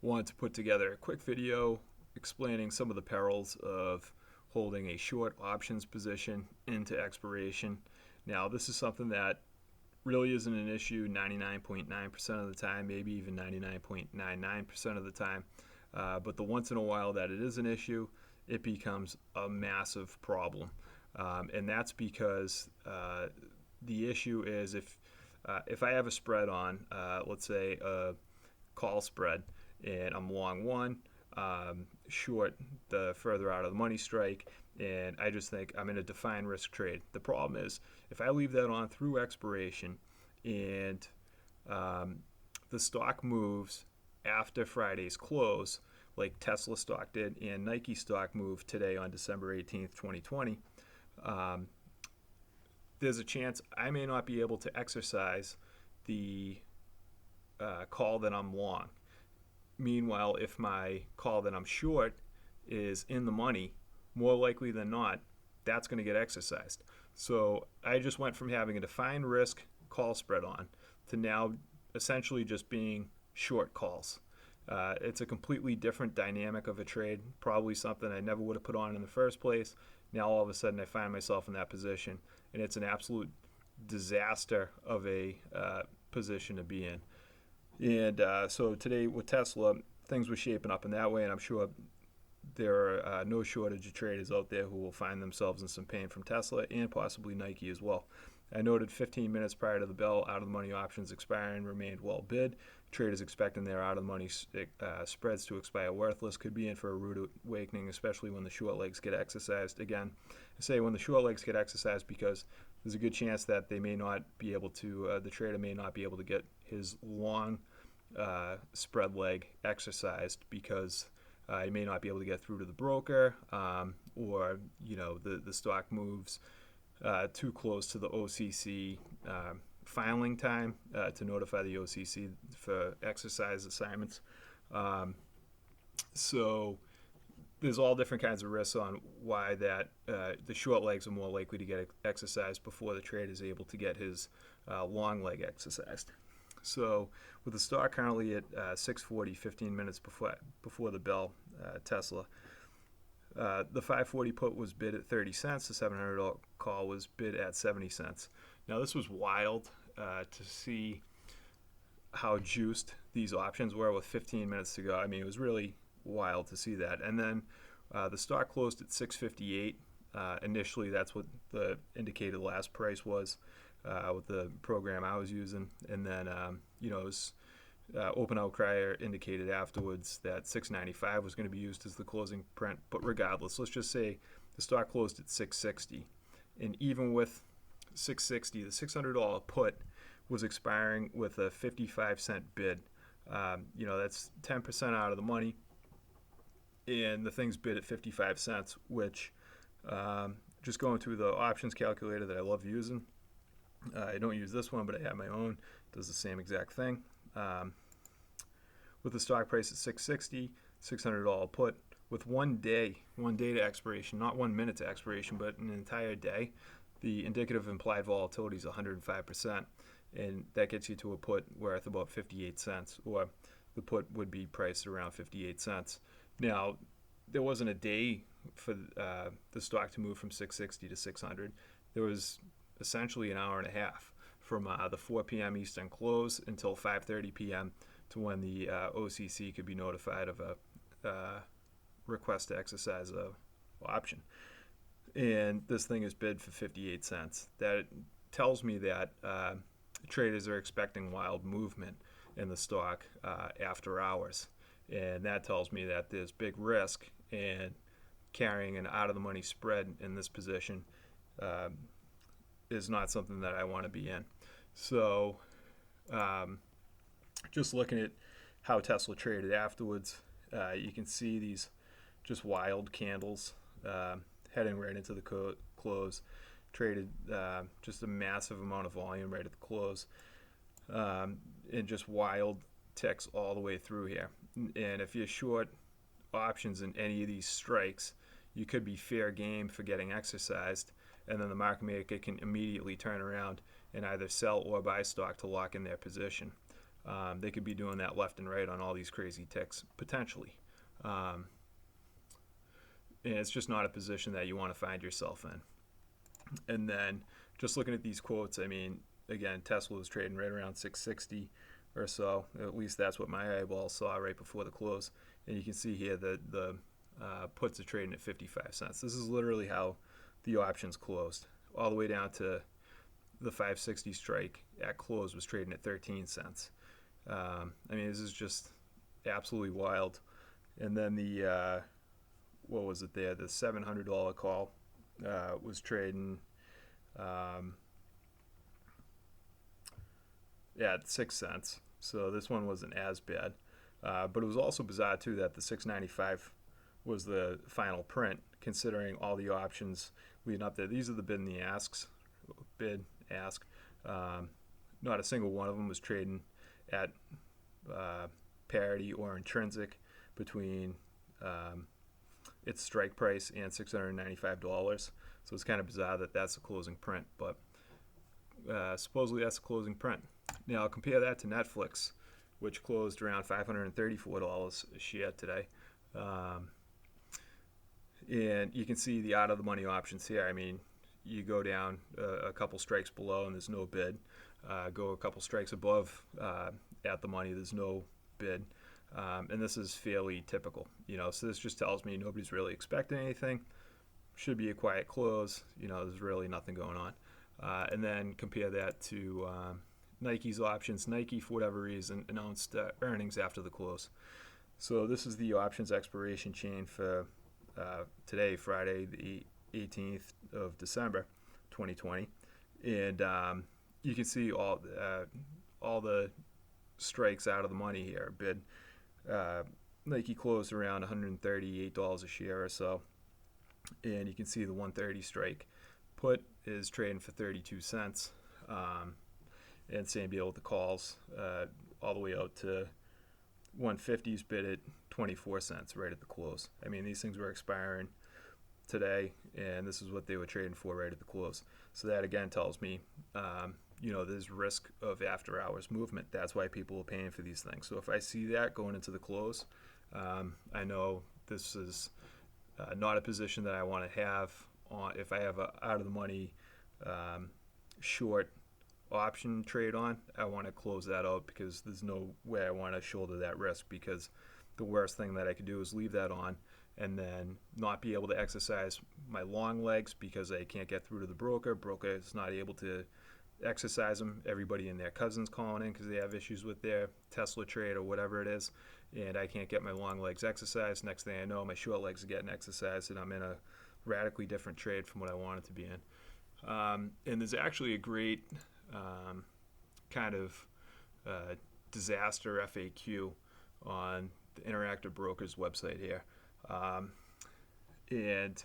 wanted to put together a quick video explaining some of the perils of holding a short options position into expiration. Now, this is something that really isn't an issue 99.9% of the time, maybe even 99.99% of the time. But the once in a while that it is an issue, it becomes a massive problem. And that's because the issue is if I have a spread on, let's say a call spread, and I'm long one, short the further out of the money strike, and I just think I'm in a defined risk trade. The problem is if I leave that on through expiration and the stock moves after Friday's close, like Tesla stock did and Nike stock moved today on December 18th, 2020, there's a chance I may not be able to exercise the call that I'm long. Meanwhile, if my call that I'm short is in the money, more likely than not, that's going to get exercised. So I just went from having a defined risk call spread on to now essentially just being short calls. It's a completely different dynamic of a trade, probably something I never would have put on in the first place. Now all of a sudden I find myself in that position, and it's an absolute disaster of a position to be in. And so today with Tesla, things were shaping up in that way, and I'm sure there are no shortage of traders out there who will find themselves in some pain from Tesla and possibly Nike as well. I noted 15 minutes prior to the bell, out-of-the-money options expiring remained well bid. Traders expecting their out-of-the-money spreads to expire worthless could be in for a rude awakening, especially when the short legs get exercised. Again, I say when the short legs get exercised because there's a good chance that they may not be able to, the trader may not be able to get his long spread leg exercised because he may not be able to get through to the broker, or the stock moves too close to the OCC filing time to notify the OCC for exercise assignments. So there's all different kinds of risks on why that the short legs are more likely to get exercised before the trader is able to get his long leg exercised. So with the stock currently at 6:40, 15 minutes before the bell, Tesla, the 540 put was bid at 30 cents. The $700 call was bid at 70 cents. Now this was wild to see how juiced these options were with 15 minutes to go. I mean, it was really wild to see that. And then the stock closed at 658. Initially, that's what the indicated last price was with the program I was using. And then, it was Open Outcry indicated afterwards that 695 was going to be used as the closing print. But regardless, let's just say the stock closed at 660. And even with 660, the $600 put was expiring with a 55-cent bid. That's 10% out of the money. And the thing's bid at 55 cents, which just going through the options calculator that I love using, I don't use this one, but I have my own, does the same exact thing. With the stock price at 660, $600 put, with one day to expiration, not 1 minute to expiration, but an entire day, the indicative implied volatility is 105%, and that gets you to a put worth about 58 cents, or the put would be priced around 58 cents. Now, there wasn't a day for the stock to move from 660 to 600. There was essentially an hour and a half from the 4 p.m. Eastern close until 5:30 p.m. to when the OCC could be notified of a request to exercise a option. And this thing is bid for 58 cents. That tells me that traders are expecting wild movement in the stock after hours. And that tells me that there's big risk, and carrying an out-of-the-money spread in this position is not something that I want to be in. So just looking at how Tesla traded afterwards, you can see these just wild candles heading right into the close. Traded just a massive amount of volume right at the close, and just wild ticks all the way through here. And if you're short options in any of these strikes, you could be fair game for getting exercised, and then the market maker can immediately turn around and either sell or buy stock to lock in their position. they could be doing that left and right on all these crazy ticks potentially. Um, and it's just not a position that you want to find yourself in. And then just looking at these quotes, I mean, again, Tesla was trading right around 660 or so. At least that's what my eyeball saw right before the close. And you can see here that the puts are trading at 55 cents. This is literally how the options closed, all the way down to the 560 strike at close was trading at 13 cents. I mean, this is just absolutely wild. And then the what was it there? The $700 call was trading at 6 cents. So this one wasn't as bad. But it was also bizarre too that the 695 was the final print, considering all the options leading up there. These are the bid and the asks. Bid, ask. Not a single one of them was trading at parity or intrinsic between its strike price and $695. So it's kind of bizarre that that's the closing print, but supposedly that's the closing print. Now I'll compare that to Netflix, which closed around $534 a share today. And you can see the out of the money options here. I mean, you go down a couple strikes below and there's no bid. Go a couple strikes above at the money, there's no bid. And this is fairly typical, so this just tells me nobody's really expecting anything. Should be a quiet close, there's really nothing going on. And then compare that to Nike's options. Nike, for whatever reason, announced earnings after the close. So this is the options expiration chain for today, Friday, the 18th of December, 2020. And you can see all the strikes out of the money here. Bid Nike closed around $138 a share or so, and you can see the 130 strike. Put is trading for 32 cents, and same deal with the calls, all the way out to 150s bid at 24 cents right at the close. I mean, these things were expiring today, and this is what they were trading for right at the close. So that again tells me, there's risk of after hours movement. That's why people are paying for these things. So if I see that going into the close, I know this is not a position that I want to have on. If I have a out of the money short option trade on, I want to close that out, because there's no way I want to shoulder that risk, because the worst thing that I could do is leave that on and then not be able to exercise my long legs because I can't get through to the broker. Broker is not able to exercise them. Everybody and their cousins calling in because they have issues with their Tesla trade or whatever it is, and I can't get my long legs exercised. Next thing I know, my short legs are getting exercised, and I'm in a radically different trade from what I wanted to be in. And there's actually a great kind of disaster FAQ on the Interactive Brokers website here. And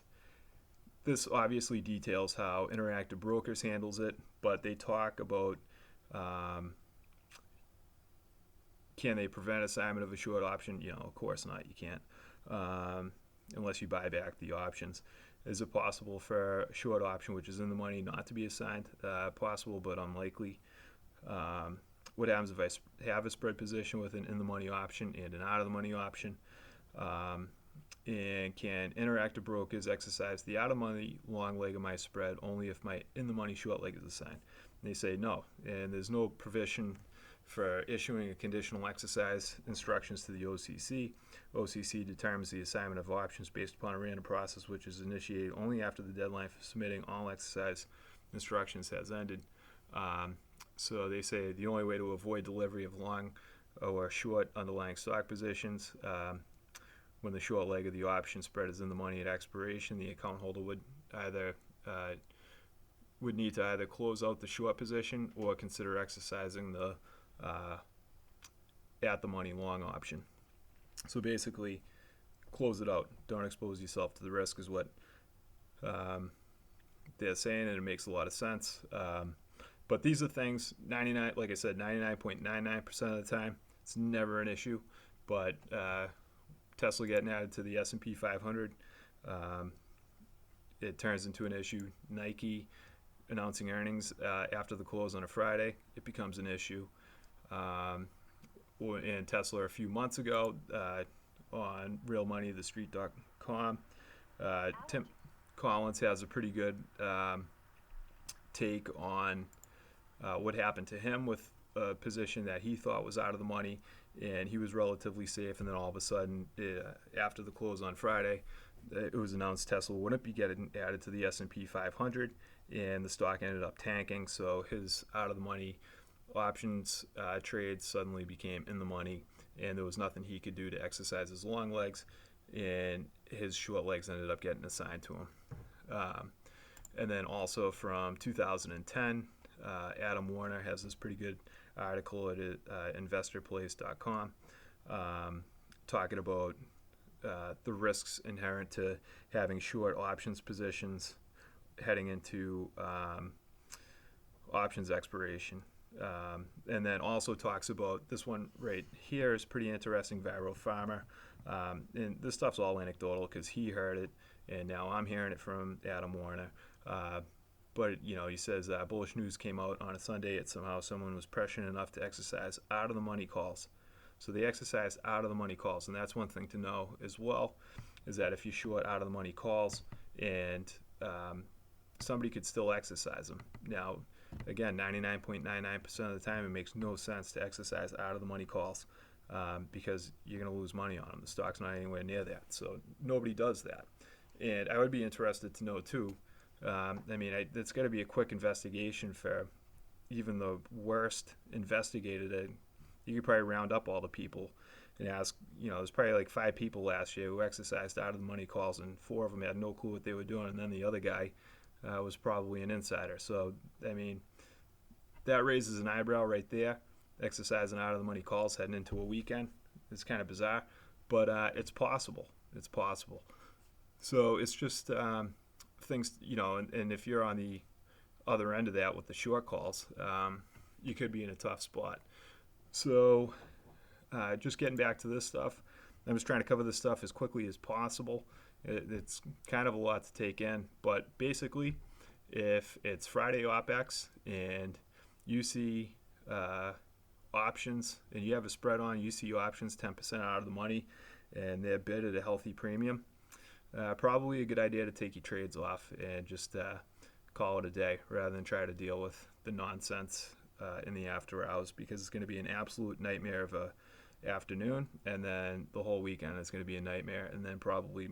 this obviously details how Interactive Brokers handles it, but they talk about can they prevent assignment of a short option? Of course not. You can't, unless you buy back the options. Is it possible for a short option, which is in the money, not to be assigned? Possible, but unlikely. What happens if I have a spread position with an in-the-money option and an out-of-the-money option? And can Interactive Brokers exercise the out-of-money long leg of my spread only if my in-the-money short leg is assigned? And they say no, and there's no provision for issuing a conditional exercise instructions to the OCC. OCC determines the assignment of options based upon a random process, which is initiated only after the deadline for submitting all exercise instructions has ended. So they say the only way to avoid delivery of long or short underlying stock positions, when the short leg of the option spread is in the money at expiration, the account holder would need to either close out the short position or consider exercising the at the money long option. So basically, close it out. Don't expose yourself to the risk is what they're saying, and it makes a lot of sense. But these are things, 99.99% of the time, it's never an issue. But Tesla getting added to the S&P 500, it turns into an issue. Nike announcing earnings after the close on a Friday, it becomes an issue. in Tesla a few months ago on realmoneythestreet.com. Tim Collins has a pretty good take on what happened to him with a position that he thought was out of the money, and he was relatively safe. And then all of a sudden, after the close on Friday, it was announced Tesla wouldn't be getting added to the S&P 500, and the stock ended up tanking. So his out of the money options trade suddenly became in the money, and there was nothing he could do to exercise his long legs, and his short legs ended up getting assigned to him. And then also from 2010, Adam Warner has this pretty good article at investorplace.com talking about the risks inherent to having short options positions heading into options expiration. And then also talks about this one right here is pretty interesting, Viral Farmer. And this stuff's all anecdotal because he heard it, and now I'm hearing it from Adam Warner. But he says bullish news came out on a Sunday. It somehow someone was prescient enough to exercise out of the money calls. So they exercised out of the money calls, and that's one thing to know as well, is that if you short out of the money calls, and somebody could still exercise them. Now, again, 99.99% of the time, it makes no sense to exercise out of the money calls because you're going to lose money on them. The stock's not anywhere near that, so nobody does that. And I would be interested to know too. It's got to be a quick investigation for even the worst investigator. You could probably round up all the people and ask. There's probably like 5 people last year who exercised out of the money calls, and 4 of them had no clue what they were doing, and then the other guy was probably an insider. So, that raises an eyebrow right there. Exercising out of the money calls heading into a weekend. It's kind of bizarre, but it's possible. It's possible. So it's just things, and if you're on the other end of that with the short calls, you could be in a tough spot. So just getting back to this stuff, I'm just trying to cover this stuff as quickly as possible. It's kind of a lot to take in, but basically, if it's Friday OpEx and you see options and you have a spread on, you see options 10% out of the money and they're bid at a healthy premium, probably a good idea to take your trades off and just call it a day rather than try to deal with the nonsense in the after hours, because it's going to be an absolute nightmare of a afternoon, and then the whole weekend is going to be a nightmare, and then probably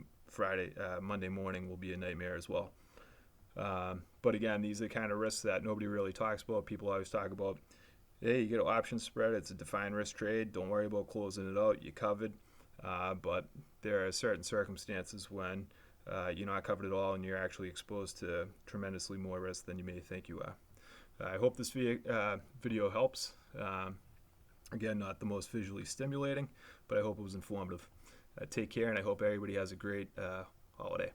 Monday morning will be a nightmare as well. But again, these are the kind of risks that nobody really talks about. People always talk about, hey, you get an option spread, it's a defined risk trade, don't worry about closing it out, you're covered. But there are certain circumstances when you're not covered at all and you're actually exposed to tremendously more risk than you may think you are. I hope this video helps. Again, not the most visually stimulating, but I hope it was informative. Take care, and I hope everybody has a great holiday.